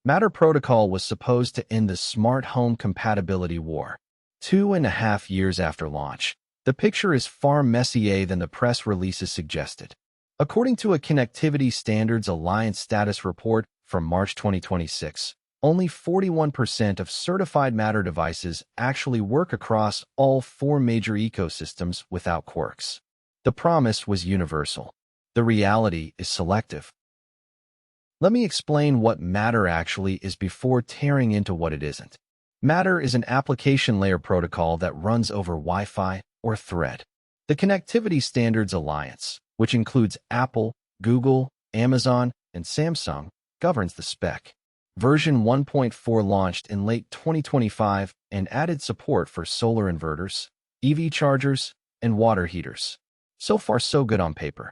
Matter Protocol was supposed to end the smart home compatibility war. 2.5 years after launch, the picture is far messier than the press releases suggested. According to a Connectivity Standards Alliance status report from March 2026, only 41% of certified Matter devices actually work across all 4 major ecosystems without quirks. The promise was universal. The reality is selective. Let me explain what Matter actually is before tearing into what it isn't. Matter is an application layer protocol that runs over Wi-Fi or Thread. The Connectivity Standards Alliance, which includes Apple, Google, Amazon, and Samsung, governs the spec. Version 1.4 launched in late 2025 and added support for solar inverters, EV chargers, and water heaters. So far, so good on paper.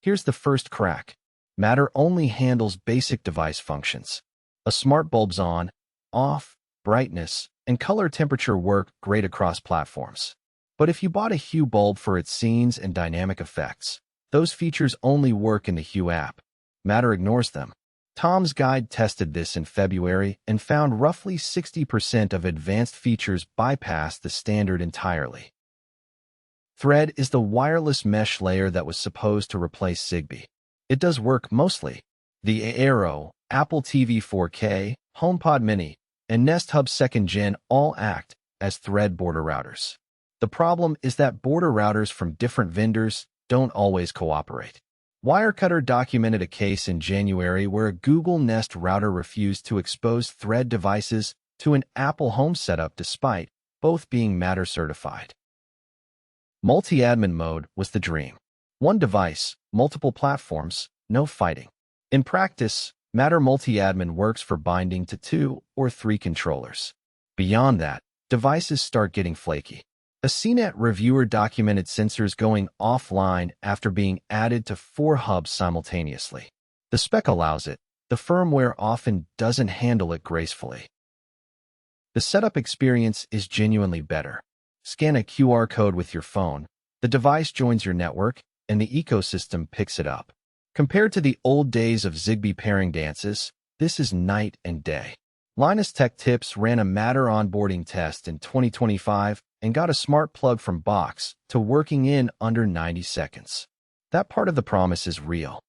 Here's the first crack. Matter only handles basic device functions. A smart bulb's on, off, brightness, and color temperature work great across platforms. But if you bought a Hue bulb for its scenes and dynamic effects, those features only work in the Hue app. Matter ignores them. Tom's Guide tested this in February and found roughly 60% of advanced features bypass the standard entirely. Thread is the wireless mesh layer that was supposed to replace Zigbee. It does work mostly. The Aero, Apple TV 4K, HomePod Mini, and Nest Hub 2nd Gen all act as Thread border routers. The problem is that border routers from different vendors don't always cooperate. Wirecutter documented a case in January where a Google Nest router refused to expose Thread devices to an Apple Home setup despite both being Matter certified. Multi-admin mode was the dream. One device, multiple platforms, no fighting. In practice, Matter multi-admin works for binding to 2 or 3 controllers. Beyond that, devices start getting flaky. A CNET reviewer documented sensors going offline after being added to 4 hubs simultaneously. The spec allows it. The firmware often doesn't handle it gracefully. The setup experience is genuinely better. Scan a QR code with your phone, the device joins your network, and the ecosystem picks it up. Compared to the old days of Zigbee pairing dances, this is night and day. Linus Tech Tips ran a Matter onboarding test in 2025 and got a smart plug from box to working in under 90 seconds. That part of the promise is real.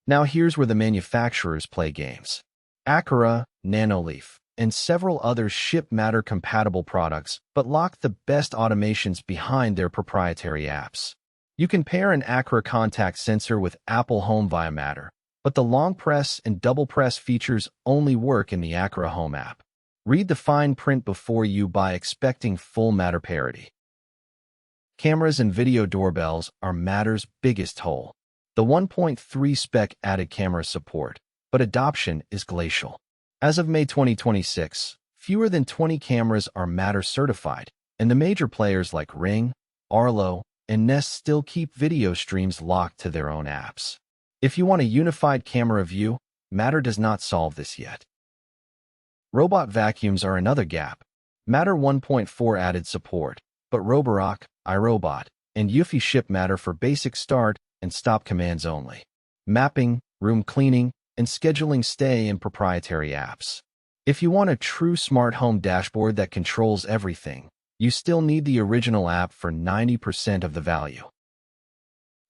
Now here's where the manufacturers play games. Acura, Nanoleaf, and several others ship Matter-compatible products but lock the best automations behind their proprietary apps. You can pair an Acura contact sensor with Apple Home via Matter, but the long press and double press features only work in the Acura Home app. Read the fine print before you buy expecting full Matter parity. Cameras and video doorbells are Matter's biggest hole. The 1.3 spec added camera support, but adoption is glacial. As of May 2026, fewer than 20 cameras are Matter certified, and the major players like Ring, Arlo, and Nest still keep video streams locked to their own apps. If you want a unified camera view, Matter does not solve this yet. Robot vacuums are another gap. Matter 1.4 added support, but Roborock, iRobot, and Eufy ship Matter for basic start and stop commands only. Mapping, room cleaning, and scheduling stay in proprietary apps. If you want a true smart home dashboard that controls everything, you still need the original app for 90% of the value.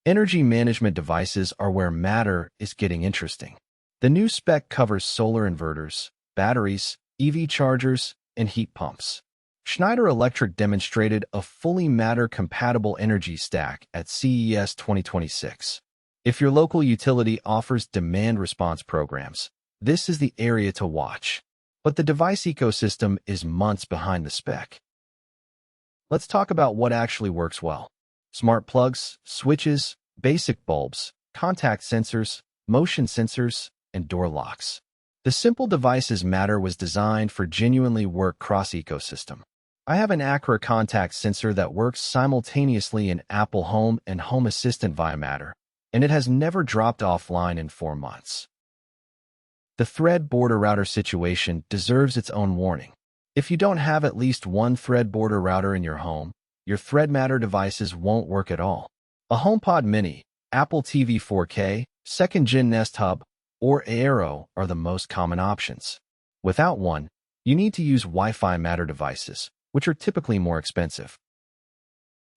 Energy management devices are where Matter is getting interesting. The new spec covers solar inverters, batteries, EV chargers, and heat pumps. Schneider Electric demonstrated a fully Matter-compatible energy stack at CES 2026. If your local utility offers demand response programs, this is the area to watch. But the device ecosystem is months behind the spec. Let's talk about what actually works well. Smart plugs, switches, basic bulbs, contact sensors, motion sensors, and door locks. The simple devices Matter was designed for genuinely work cross-ecosystem. I have an Acura contact sensor that works simultaneously in Apple Home and Home Assistant via Matter, and it has never dropped offline in 4 months. The Thread border router situation deserves its own warning. If you don't have at least one Thread border router in your home, your Thread Matter devices won't work at all. A HomePod Mini, Apple TV 4K, 2nd Gen Nest Hub, or Aero are the most common options. Without one, you need to use Wi-Fi Matter devices, which are typically more expensive.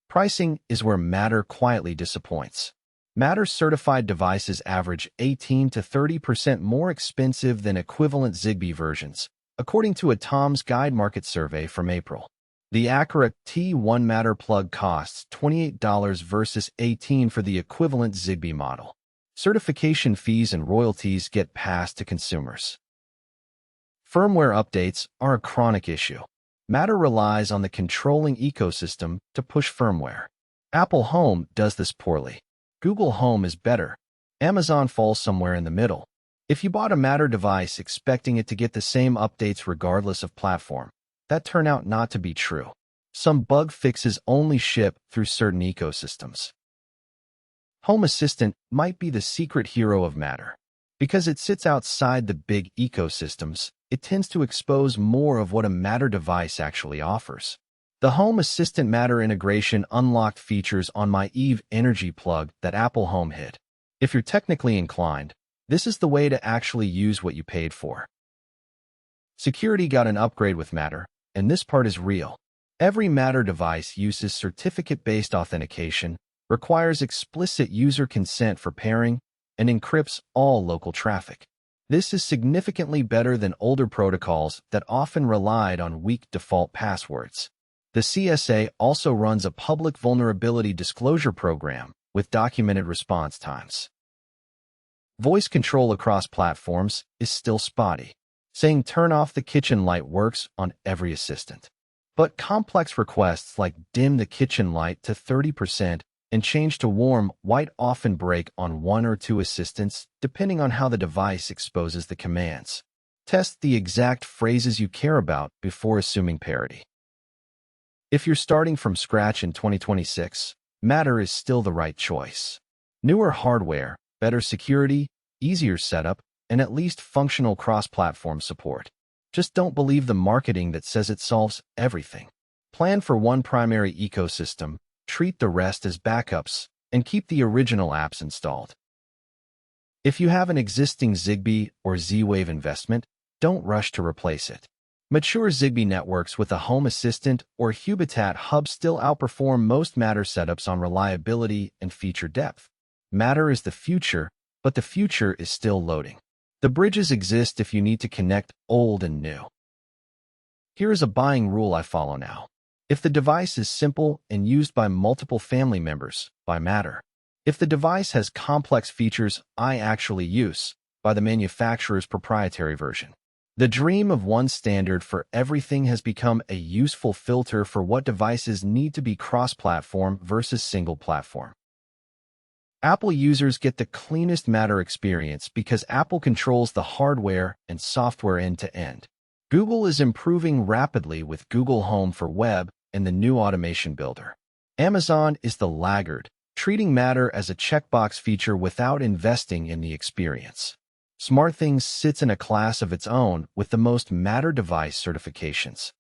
Pricing is where Matter quietly disappoints. Matter certified devices average 18 to 30% more expensive than equivalent Zigbee versions, according to a Tom's Guide market survey from April. The Acura T1 Matter plug costs $28 versus $18 for the equivalent Zigbee model. Certification fees and royalties get passed to consumers. Firmware updates are a chronic issue. Matter relies on the controlling ecosystem to push firmware. Apple Home does this poorly. Google Home is better. Amazon falls somewhere in the middle. If you bought a Matter device expecting it to get the same updates regardless of platform, that turned out not to be true. Some bug fixes only ship through certain ecosystems. Home Assistant might be the secret hero of Matter. Because it sits outside the big ecosystems, it tends to expose more of what a Matter device actually offers. The Home Assistant Matter integration unlocked features on my Eve Energy plug that Apple Home hid. If you're technically inclined, this is the way to actually use what you paid for. Security got an upgrade with Matter, and this part is real. Every Matter device uses certificate-based authentication, requires explicit user consent for pairing, and encrypts all local traffic. This is significantly better than older protocols that often relied on weak default passwords. The CSA also runs a public vulnerability disclosure program with documented response times. Voice control across platforms is still spotty. Saying turn off the kitchen light works on every assistant. But complex requests like dim the kitchen light to 30% and change to warm white often break on one or two assistants depending on how the device exposes the commands. Test the exact phrases you care about before assuming parity. If you're starting from scratch in 2026, Matter is still the right choice. Newer hardware, better security, easier setup, and at least functional cross-platform support. Just don't believe the marketing that says it solves everything. Plan for one primary ecosystem, treat the rest as backups, and keep the original apps installed. If you have an existing Zigbee or Z-Wave investment, don't rush to replace it. Mature Zigbee networks with a Home Assistant or Hubitat hub still outperform most Matter setups on reliability and feature depth. Matter is the future, but the future is still loading. The bridges exist if you need to connect old and new. Here is a buying rule I follow now. If the device is simple and used by multiple family members, buy Matter. If the device has complex features I actually use, buy the manufacturer's proprietary version. The dream of one standard for everything has become a useful filter for what devices need to be cross-platform versus single-platform. Apple users get the cleanest Matter experience because Apple controls the hardware and software end-to-end. Google is improving rapidly with Google Home for Web and the new automation builder. Amazon is the laggard, treating Matter as a checkbox feature without investing in the experience. SmartThings sits in a class of its own with the most Matter device certifications.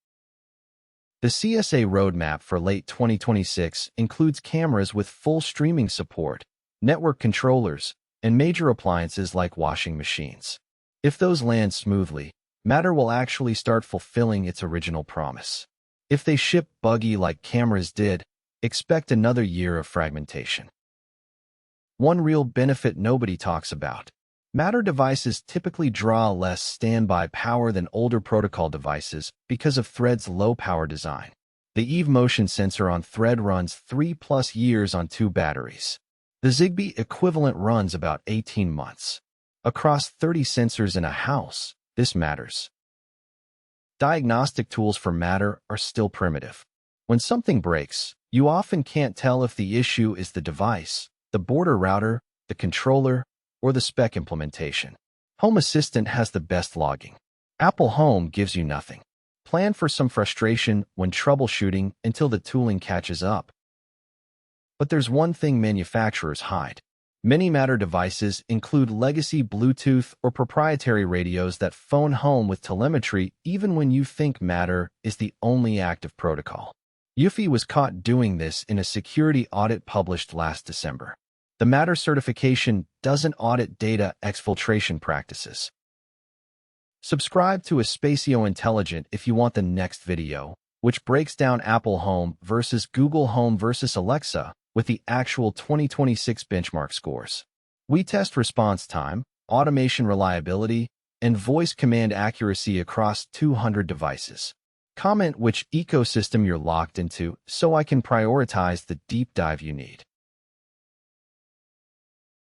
The CSA roadmap for late 2026 includes cameras with full streaming support, network controllers, and major appliances like washing machines. If those land smoothly, Matter will actually start fulfilling its original promise. If they ship buggy like cameras did, expect another year of fragmentation. One real benefit nobody talks about. Matter devices typically draw less standby power than older protocol devices because of Thread's low-power design. The Eve motion sensor on Thread runs 3+ years on 2 batteries. The Zigbee equivalent runs about 18 months. Across 30 sensors in a house, this matters. Diagnostic tools for Matter are still primitive. When something breaks, you often can't tell if the issue is the device, the border router, the controller, or the spec implementation. Home Assistant has the best logging. Apple Home gives you nothing. Plan for some frustration when troubleshooting until the tooling catches up. But there's one thing manufacturers hide. Many Matter devices include legacy Bluetooth or proprietary radios that phone home with telemetry even when you think Matter is the only active protocol. Unify was caught doing this in a security audit published last December. The Matter certification doesn't audit data exfiltration practices. Subscribe to Espacio Intelligent if you want the next video, which breaks down Apple Home versus Google Home versus Alexa with the actual 2026 benchmark scores. We test response time, automation reliability, and voice command accuracy across 200 devices. Comment which ecosystem you're locked into so I can prioritize the deep dive you need.